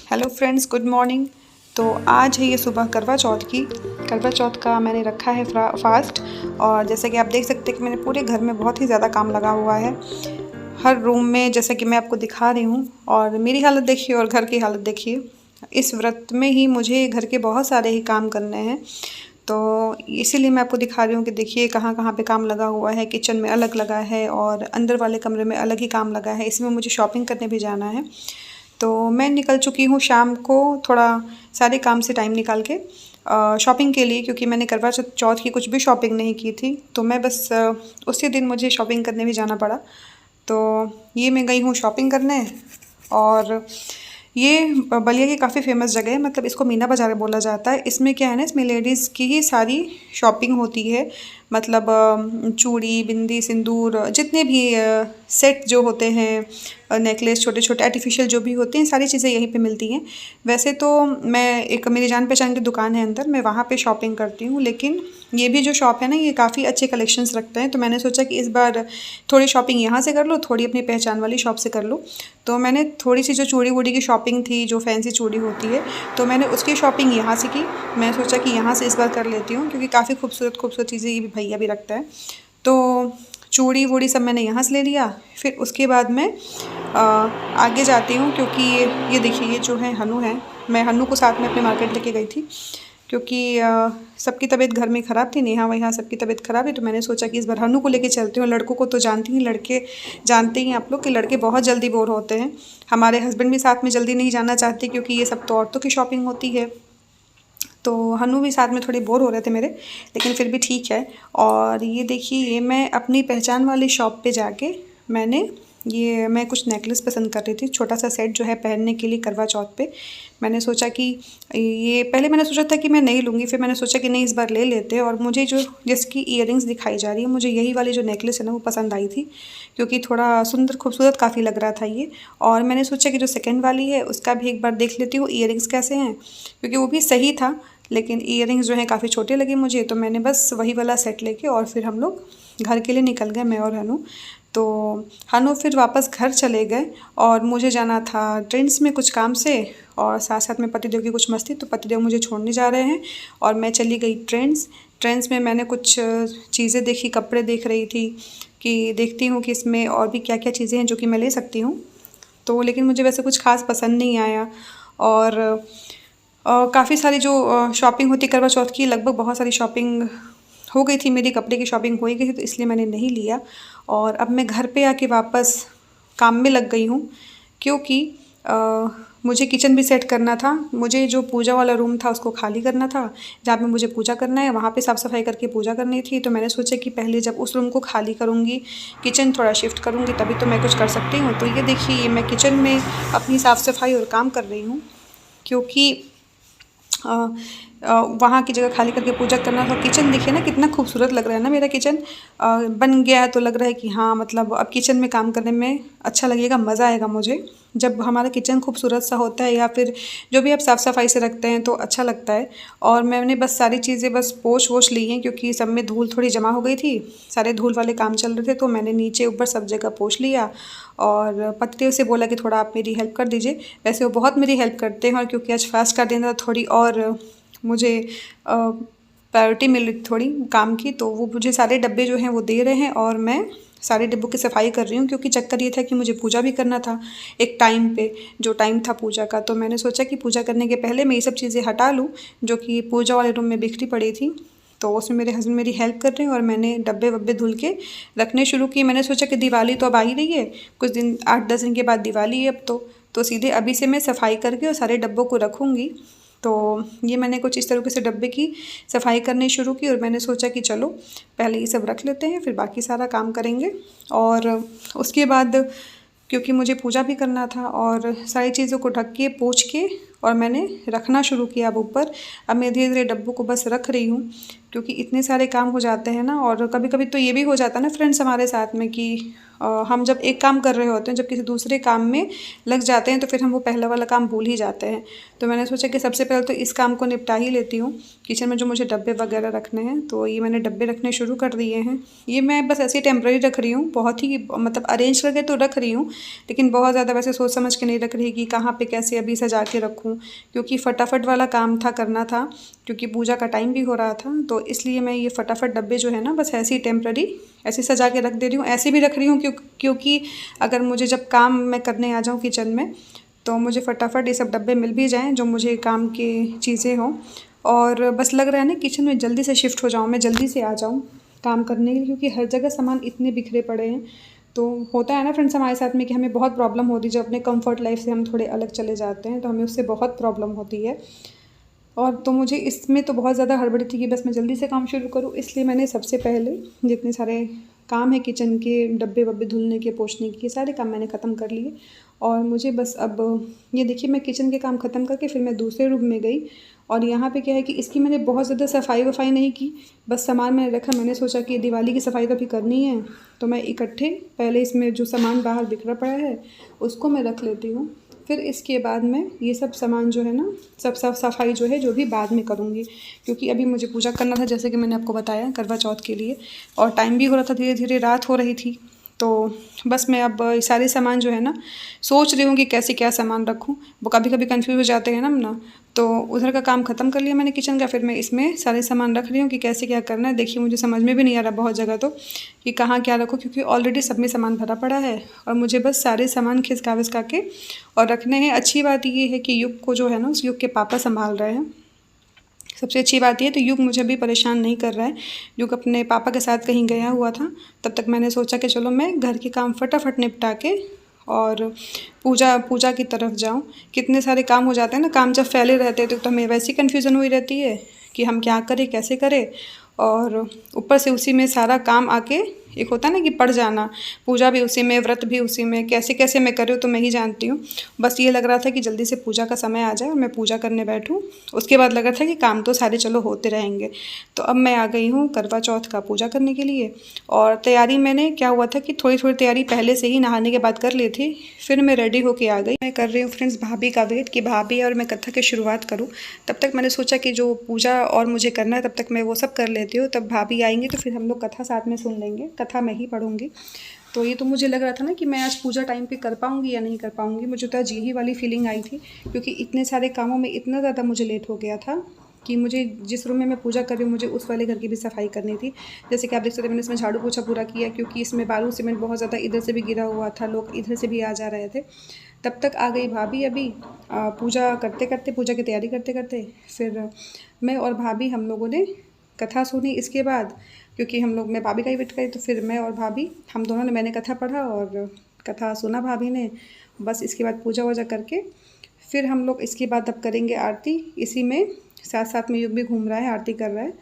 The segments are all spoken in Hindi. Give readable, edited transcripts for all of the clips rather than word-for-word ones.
Hello friends, good morning. तो आज है ये सुबह करवा चौथ की। करवा चौथ का मैंने रखा है फास्ट। और जैसे कि आप देख सकते हैं कि मैंने पूरे घर में बहुत ही ज़्यादा काम लगा हुआ है, हर रूम में, जैसे कि मैं आपको दिखा रही हूँ। और मेरी हालत देखिए और घर की हालत देखिए। इस व्रत में ही मुझे घर के बहुत सारे ही काम करने हैं, तो इसीलिए मैं आपको दिखा रही हूँ कि देखिए कहाँ कहाँ पे काम लगा हुआ है। किचन में अलग लगा है और अंदर वाले कमरे में अलग ही काम लगा है। इसमें मुझे शॉपिंग करने भी जाना है। तो मैं निकल चुकी हूँ शाम को, थोड़ा सारे काम से टाइम निकाल के शॉपिंग के लिए, क्योंकि मैंने करवा चौथ की कुछ भी शॉपिंग नहीं की थी। तो मैं बस उसी दिन मुझे शॉपिंग करने भी जाना पड़ा। तो ये मैं गई हूँ शॉपिंग करने। और ये बलिया की काफ़ी फेमस जगह है, मतलब इसको मीना बाज़ार बोला जाता है। इसमें क्या है ना, इसमें लेडीज़ की ही सारी शॉपिंग होती है। मतलब चूड़ी, बिंदी, सिंदूर, जितने भी सेट जो होते हैं, नेकलेस, छोटे छोटे आर्टिफिशियल जो भी होते हैं, सारी चीज़ें यहीं पे मिलती हैं। वैसे तो मैं, एक मेरी जान पहचान की दुकान है अंदर, मैं वहाँ पे शॉपिंग करती हूँ। लेकिन ये भी जो शॉप है ना, ये काफ़ी अच्छे कलेक्शंस रखते हैं। तो मैंने सोचा कि इस बार थोड़ी शॉपिंग यहाँ से कर लो, थोड़ी अपनी पहचान वाली शॉप से कर लो। तो मैंने थोड़ी सी जो चूड़ी वूड़ी की शॉपिंग थी, जो फैंसी चूड़ी होती है, तो मैंने उसकी शॉपिंग यहाँ से की। मैं सोचा कि यहाँ से इस बार कर लेती हूँ, क्योंकि काफ़ी खूबसूरत खूबसूरत चीज़ें ये भी भैया भी रखता है। तो चूड़ी वूड़ी सब मैंने यहाँ से ले लिया। फिर उसके बाद मैं आगे जाती हूँ, क्योंकि ये देखिए, ये जो है हनु है। मैं हनु को साथ में अपने मार्केट लेके गई थी, क्योंकि सबकी तबीयत घर में ख़राब थी। नेहा वहाँ सबकी तबीयत ख़राब है, तो मैंने सोचा कि इस बार हनु को लेके चलती हूँ। लड़कों को तो जानती हैं, लड़के जानते ही आप लोग कि लड़के बहुत जल्दी बोर होते हैं। हमारे हस्बैंड भी साथ में जल्दी नहीं जाना चाहते, क्योंकि ये सब तो औरतों की शॉपिंग होती है। तो हनु भी साथ में थोड़े बोर हो रहे थे मेरे, लेकिन फिर भी ठीक है। और ये देखिए, ये मैं अपनी पहचान वाली शॉप पे जाके मैं कुछ नेकलेस पसंद कर रही थी, छोटा सा सेट जो है पहनने के लिए करवा चौथ पे। मैंने सोचा कि ये, पहले मैंने सोचा था कि मैं नहीं लूँगी, फिर मैंने सोचा कि नहीं, इस बार ले लेते हैं। और मुझे जो जिसकी ईयरिंग्स दिखाई जा रही है, मुझे यही वाली जो नेकलेस है ना, वो पसंद आई थी, क्योंकि थोड़ा सुंदर खूबसूरत काफ़ी लग रहा था ये। और मैंने सोचा कि जो सेकेंड वाली है उसका भी एक बार देख लेती हूँ ईयरिंग्स कैसे हैं, क्योंकि वो भी सही था, लेकिन ईयरिंग्स जो हैं काफ़ी छोटे लगे मुझे। तो मैंने बस वही वाला सेट लेके और फिर हम लोग घर के लिए निकल गए, मैं और हनु। तो हनु फिर वापस घर चले गए, और मुझे जाना था ट्रेंड्स में कुछ काम से, और साथ साथ में पतिदेव की कुछ मस्ती। तो पतिदेव मुझे छोड़ने जा रहे हैं और मैं चली गई ट्रेंड्स में मैंने कुछ चीज़ें देखी, कपड़े देख रही थी कि देखती हूँ कि इसमें और भी क्या क्या चीज़ें हैं जो कि मैं ले सकती हूँ। तो लेकिन मुझे वैसे कुछ खास पसंद नहीं आया। और काफ़ी सारी जो शॉपिंग होती करवा चौथ की, लगभग बहुत सारी शॉपिंग हो गई थी मेरी, कपड़े की शॉपिंग हो ही गई थी, तो इसलिए मैंने नहीं लिया। और अब मैं घर पे आके वापस काम में लग गई हूँ, क्योंकि मुझे किचन भी सेट करना था। मुझे जो पूजा वाला रूम था उसको खाली करना था, जहाँ पे मुझे पूजा करना है, वहाँ पे साफ़ सफाई करके पूजा करनी थी। तो मैंने सोचा कि पहले जब उस रूम को खाली करूँगी, किचन थोड़ा शिफ्ट करूँगी, तभी तो मैं कुछ कर सकती हूँ। तो ये देखिए, ये मैं किचन में अपनी साफ़ सफाई और काम कर रही हूँ, क्योंकि वहाँ की जगह खाली करके पूजा करना था। किचन देखिए ना, कितना खूबसूरत लग रहा है ना मेरा किचन। बन गया है, तो लग रहा है कि हाँ, मतलब अब किचन में काम करने में अच्छा लगेगा, मज़ा आएगा मुझे। जब हमारा किचन खूबसूरत सा होता है, या फिर जो भी आप साफ़ सफाई से रखते हैं, तो अच्छा लगता है। और मैंने बस सारी चीज़ें बस पोंछ वोछ ली हैं, क्योंकि सब में धूल थोड़ी जमा हो गई थी, सारे धूल वाले काम चल रहे थे। तो मैंने नीचे ऊपर सब जगह पोंछ लिया, और पतिदेव से बोला कि थोड़ा आप मेरी हेल्प कर दीजिए। वैसे वो बहुत मेरी हेल्प करते हैं, और क्योंकि आज फास्ट का दिन था, थोड़ी और मुझे प्रायोरिटी मिल रही थोड़ी काम की, तो वो मुझे सारे डब्बे जो हैं वो दे रहे हैं, और मैं सारे डिब्बों की सफाई कर रही हूँ। क्योंकि चक्कर ये था कि मुझे पूजा भी करना था एक टाइम पे, जो टाइम था पूजा का। तो मैंने सोचा कि पूजा करने के पहले मैं ये सब चीज़ें हटा लूँ, जो कि पूजा वाले रूम में बिखरी पड़ी थी। तो उसमें मेरे हस्बैंड मेरी हेल्प कर रहे हैं, और मैंने डब्बे वब्बे धुल के रखने शुरू किए। मैंने सोचा कि दिवाली तो अब आ ही रही है, कुछ दिन 8-10 दिन के बाद दिवाली है अब तो सीधे अभी से मैं सफाई करके और सारे डब्बों को रखूँगी। तो ये मैंने कुछ इस तरीके से डब्बे की सफाई करनी शुरू की, और मैंने सोचा कि चलो पहले ये सब रख लेते हैं, फिर बाकी सारा काम करेंगे। और उसके बाद, क्योंकि मुझे पूजा भी करना था, और सारी चीज़ों को ढक के पोंछ के और मैंने रखना शुरू किया अब ऊपर। अब मैं धीरे धीरे डब्बों को बस रख रही हूँ, क्योंकि इतने सारे काम हो जाते हैं ना। और कभी कभी तो ये भी हो जाता है ना फ्रेंड्स हमारे साथ में, कि हम जब एक काम कर रहे होते हैं, जब किसी दूसरे काम में लग जाते हैं तो फिर हम वो पहला वाला काम भूल ही जाते हैं। तो मैंने सोचा कि सबसे पहले तो इस काम को निपटा ही लेती हूँ। किचन में जो मुझे डब्बे वगैरह रखने हैं, तो ये मैंने डब्बे रखने शुरू कर दिए हैं। ये मैं बस ऐसे ही टेम्प्रेरी रख रही हूँ, बहुत ही मतलब अरेंज करके तो रख रही हूँ, लेकिन बहुत ज़्यादा वैसे सोच समझ के नहीं रख रही कि कहाँ पे कैसे अभी सजा के रखूँ, क्योंकि फटाफट वाला काम था, करना था, क्योंकि पूजा का टाइम भी हो रहा था। तो इसलिए मैं ये फटाफट डब्बे जो है ना, बस ऐसे ही टेम्प्रेरी ऐसे सजा के रख दे रही हूँ। ऐसे भी रख रही हूँ क्योंकि अगर मुझे जब काम मैं करने आ जाऊँ किचन में, तो मुझे फटाफट ये सब डब्बे मिल भी जाएँ जो मुझे काम की चीज़ें हों, और बस लग रहा है ना किचन में जल्दी से शिफ्ट हो जाऊँ, मैं जल्दी से आ जाऊँ काम करने के लिए, क्योंकि हर जगह सामान इतने बिखरे पड़े हैं। तो होता है ना फ्रेंड्स हमारे साथ में कि हमें बहुत प्रॉब्लम होती है जब अपने कंफर्ट लाइफ से हम थोड़े अलग चले जाते हैं, तो हमें उससे बहुत प्रॉब्लम होती है। और तो मुझे इसमें तो बहुत ज़्यादा हड़बड़ी थी कि बस मैं जल्दी से काम शुरू करूँ, इसलिए मैंने सबसे पहले जितने सारे काम है किचन के, डब्बे वब्बे धुलने के, पोंछने के, सारे काम मैंने ख़त्म कर लिए। और मुझे बस अब ये देखिए, मैं किचन के काम ख़त्म करके फिर मैं दूसरे रूम में गई, और यहाँ पे क्या है कि इसकी मैंने बहुत ज़्यादा सफाई वफाई नहीं की, बस सामान मैंने रखा। मैंने सोचा कि दिवाली की सफाई तो अभी करनी है, तो मैं इकट्ठे पहले इसमें जो सामान बाहर बिखरा पड़ा है उसको मैं रख लेती हूँ। फिर इसके बाद मैं ये सब सामान जो है ना, सब सफाई जो है जो भी बाद में करूँगी, क्योंकि अभी मुझे पूजा करना था, जैसे कि मैंने आपको बताया, करवा चौथ के लिए, और टाइम भी हो रहा था, धीरे धीरे रात हो रही थी। तो बस मैं अब सारे सामान जो है ना, सोच रही हूँ कि कैसे क्या सामान रखूँ। वो कभी कभी कंफ्यूज हो जाते हैं ना, तो उधर का काम ख़त्म कर लिया मैंने किचन का, फिर मैं इसमें सारे सामान रख रही हूँ कि कैसे क्या करना है। देखिए मुझे समझ में भी नहीं आ रहा बहुत जगह तो कि कहाँ क्या रखूँ, क्योंकि ऑलरेडी सब में सामान भरा पड़ा है, और मुझे बस सारे सामान खिसका विसका के और रखने हैं। अच्छी बात ये है कि युग को जो है ना, उस युग के पापा संभाल रहे हैं। सबसे अच्छी बात ये तो युग मुझे भी परेशान नहीं कर रहा है। युग अपने पापा के साथ कहीं गया हुआ था, तब तक मैंने सोचा कि चलो मैं घर के काम फटाफट निपटा के और पूजा की तरफ जाऊं। कितने सारे काम हो जाते हैं ना, काम जब फैले रहते हैं तो हमें वैसी कन्फ्यूज़न हुई रहती है कि हम क्या करें, कैसे करें, और ऊपर से उसी में सारा काम आके एक होता है ना कि पड़ जाना, पूजा भी उसी में, व्रत भी उसी में, कैसे कैसे मैं कर रही हूँ तो मैं ही जानती हूँ। बस ये लग रहा था कि जल्दी से पूजा का समय आ जाए और मैं पूजा करने बैठूँ। उसके बाद लग रहा था कि काम तो सारे चलो होते रहेंगे। तो अब मैं आ गई हूँ करवा चौथ का पूजा करने के लिए, और तैयारी मैंने क्या हुआ था कि थोड़ी थोड़ी तैयारी पहले से ही नहाने के बाद कर ली थी। फिर मैं रेडी होके आ गई। मैं कर रही हूँ फ्रेंड्स भाभी का वेट कि भाभी और मैं कथा की शुरुआत करूँ। तब तक मैंने सोचा कि जो पूजा और मुझे करना है तब तक मैं वो सब कर लेती हूँ, तब भाभी आएंगी तो फिर हम लोग कथा साथ में सुन लेंगे। कथा मैं ही पढ़ूंगी। तो ये तो मुझे लग रहा था ना कि मैं आज पूजा टाइम पे कर पाऊंगी या नहीं कर पाऊंगी। मुझे तो आज यही वाली फीलिंग आई थी, क्योंकि इतने सारे कामों में इतना ज़्यादा मुझे लेट हो गया था कि मुझे जिस रूम में मैं पूजा कर रही हूँ मुझे उस वाले घर की भी सफाई करनी थी। जैसे कि आप देख सकते हैं मैंने इसमें झाड़ू पोछा पूरा किया, क्योंकि इसमें बालू सीमेंट बहुत ज़्यादा इधर से भी गिरा हुआ था, लोग इधर से भी आ जा रहे थे। तब तक आ गई भाभी। अभी पूजा करते करते, पूजा की तैयारी करते करते फिर मैं और भाभी हम लोगों ने कथा सुनी। इसके बाद क्योंकि हम लोग, मैं भाभी का ही वेट करी, तो फिर मैं और भाभी हम दोनों ने, मैंने कथा पढ़ा और कथा सुना भाभी ने। बस इसके बाद पूजा वूजा करके फिर हम लोग इसके बाद अब करेंगे आरती। इसी में साथ साथ में युग भी घूम रहा है, आरती कर रहा है।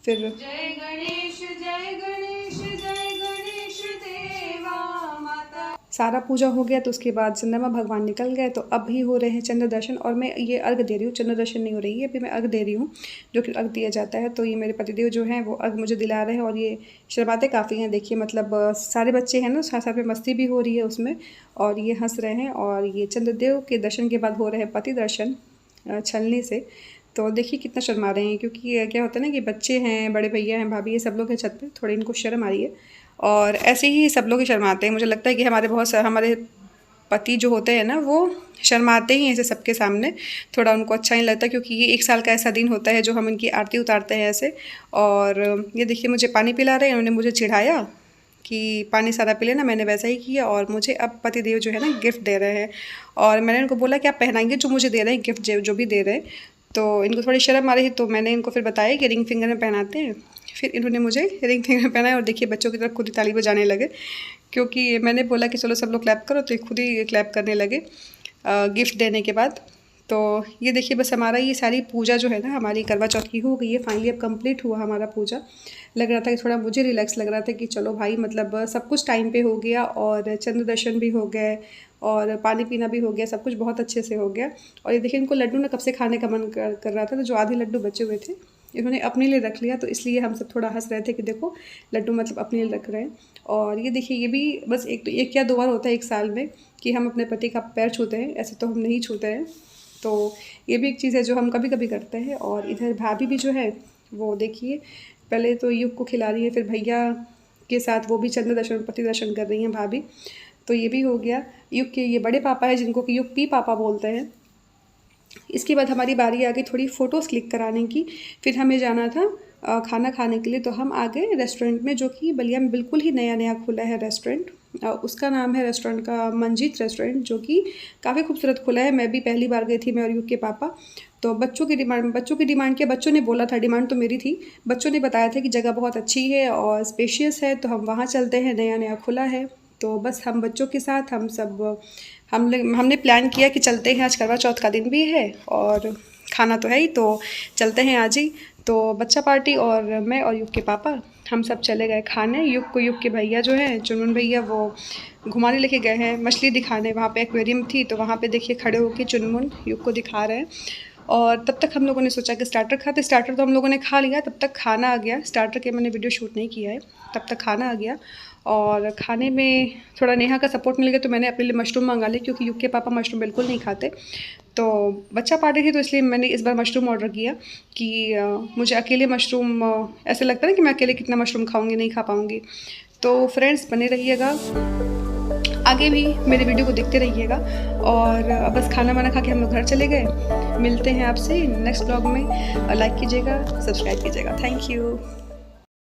फिर जय गणेश जय गणेश जय गणेश देवा माता। सारा पूजा हो गया, तो उसके बाद चंद्रमा भगवान निकल गए, तो अब भी हो रहे हैं चंद्र दर्शन, और मैं ये अर्घ दे रही हूँ, चंद्र दर्शन नहीं हो रही है अभी, मैं अर्घ दे रही हूँ, जो कि अर्घ दिया जाता है। तो ये मेरे पतिदेव जो हैं वो अर्घ मुझे दिला रहे हैं, और ये शर्माते काफ़ी हैं। देखिए मतलब सारे बच्चे हैं ना, साथ साथ में मस्ती भी हो रही है उसमें, और ये हंस रहे हैं। और ये चंद्रदेव के दर्शन के बाद हो रहे हैं पति दर्शन छलनी से। तो देखिए कितना शर्मा रहे हैं, क्योंकि क्या होता है ना कि बच्चे हैं, बड़े भैया हैं, भाभी, ये सब लोग हैं छत पे, थोड़ी इनको शर्म आ रही है, और ऐसे ही सब लोग ही शर्माते हैं। मुझे लगता है कि हमारे पति जो होते हैं ना, वो शर्माते ही हैं ऐसे सबके सामने, थोड़ा उनको अच्छा नहीं लगता, क्योंकि ये 1 साल का ऐसा दिन होता है जो हम इनकी आरती उतारते हैं ऐसे। और ये देखिए मुझे पानी पिला रहे हैं, उन्होंने मुझे चिढ़ाया कि पानी सारा पी लेना, मैंने वैसा ही किया। और मुझे अब पतिदेव जो है ना गिफ्ट दे रहे हैं, और मैंने उनको बोला कि आप पहनाएंगे जो मुझे दे रहे हैं गिफ्ट, जो भी दे रहे हैं। तो इनको थोड़ी शर्म आ रही थी, तो मैंने इनको फिर बताया कि रिंग फिंगर में पहनाते हैं। फिर इन्होंने मुझे रिंग फिंगर में पहनाया, और देखिए बच्चों की तरफ खुद ही ताली बजाने लगे, क्योंकि मैंने बोला कि चलो सब लोग क्लैप करो, तो ये खुद ही क्लैप करने लगे गिफ्ट देने के बाद। तो ये देखिए बस हमारा ये सारी पूजा जो है ना, हमारी करवा चौथ की हो गई है फाइनली, अब कंप्लीट हुआ हमारा पूजा। लग रहा था कि थोड़ा मुझे रिलैक्स लग रहा था कि चलो भाई, मतलब सब कुछ टाइम पे हो गया, और चंद्र दर्शन भी हो गए, और पानी पीना भी हो गया, सब कुछ बहुत अच्छे से हो गया। और ये देखिए इनको लड्डू ना कब से खाने का मन कर रहा था, तो जो आधे लड्डू बचे हुए थे इन्होंने अपने लिए रख लिया, तो इसलिए हम सब थोड़ा हंस रहे थे कि देखो लड्डू मतलब अपने लिए रख रहे हैं। और ये देखिए, ये भी बस एक या 2 बार होता है 1 साल में कि हम अपने पति का पैर छूते हैं, ऐसे तो हम नहीं छूते हैं। तो ये भी एक चीज़ है जो हम कभी कभी करते हैं। और इधर भाभी भी जो है वो देखिए, पहले तो युग को खिला रही है, फिर भैया के साथ वो भी चंद्र दर्शन पति दर्शन कर रही हैं भाभी। तो ये भी हो गया। युग के ये बड़े पापा है जिनको कि युग पी पापा बोलते हैं। इसके बाद हमारी बारी आ गई थोड़ी फ़ोटोज़ क्लिक कराने की। फिर हमें जाना था खाना खाने के लिए, तो हम आ गए रेस्टोरेंट में, जो कि बलिया में बिल्कुल ही नया नया खुला है रेस्टोरेंट। उसका नाम है रेस्टोरेंट का मंजीत रेस्टोरेंट, जो कि काफ़ी खूबसूरत खुला है। मैं भी पहली बार गई थी, मैं और युग के पापा। तो बच्चों की डिमांड क्या, बच्चों ने बोला था, डिमांड तो मेरी थी। बच्चों ने बताया था कि जगह बहुत अच्छी है और स्पेशियस है, तो हम वहाँ चलते हैं, नया नया खुला है। तो बस हम बच्चों के साथ हम सब हमने प्लान किया कि चलते हैं, आज करवा चौथ का दिन भी है और खाना तो है ही, तो चलते हैं आज ही। तो बच्चा पार्टी और मैं और युग के पापा हम सब चले गए खाने। युग के भैया जो हैं चुनमुन भैया, वो घुमाने लेके गए हैं, मछली दिखाने। वहाँ पे एक्वेरियम थी, तो वहाँ पे देखिए खड़े होके चुनमुन युग को दिखा रहे हैं। और तब तक हम लोगों ने सोचा कि स्टार्टर खाते। स्टार्टर तो हम लोगों ने खा लिया, तब तक खाना आ गया। स्टार्टर के मैंने वीडियो शूट नहीं किया है, तब तक खाना आ गया। और खाने में थोड़ा नेहा का सपोर्ट मिल गया, तो मैंने अपने लिए मशरूम मंगा ली, क्योंकि युग के पापा मशरूम बिल्कुल नहीं खाते। तो बच्चा पार्टी थी, तो इसलिए मैंने इस बार मशरूम ऑर्डर किया कि मुझे अकेले मशरूम ऐसे लगता है ना कि मैं अकेले कितना मशरूम खाऊंगी, नहीं खा पाऊंगी। तो फ्रेंड्स बने रहिएगा, आगे भी मेरे वीडियो को देखते रहिएगा। और बस खाना वाना खा के हम लोग घर चले गए। मिलते हैं आपसे नेक्स्ट ब्लॉग में। लाइक कीजिएगा, सब्सक्राइब कीजिएगा। Thank you.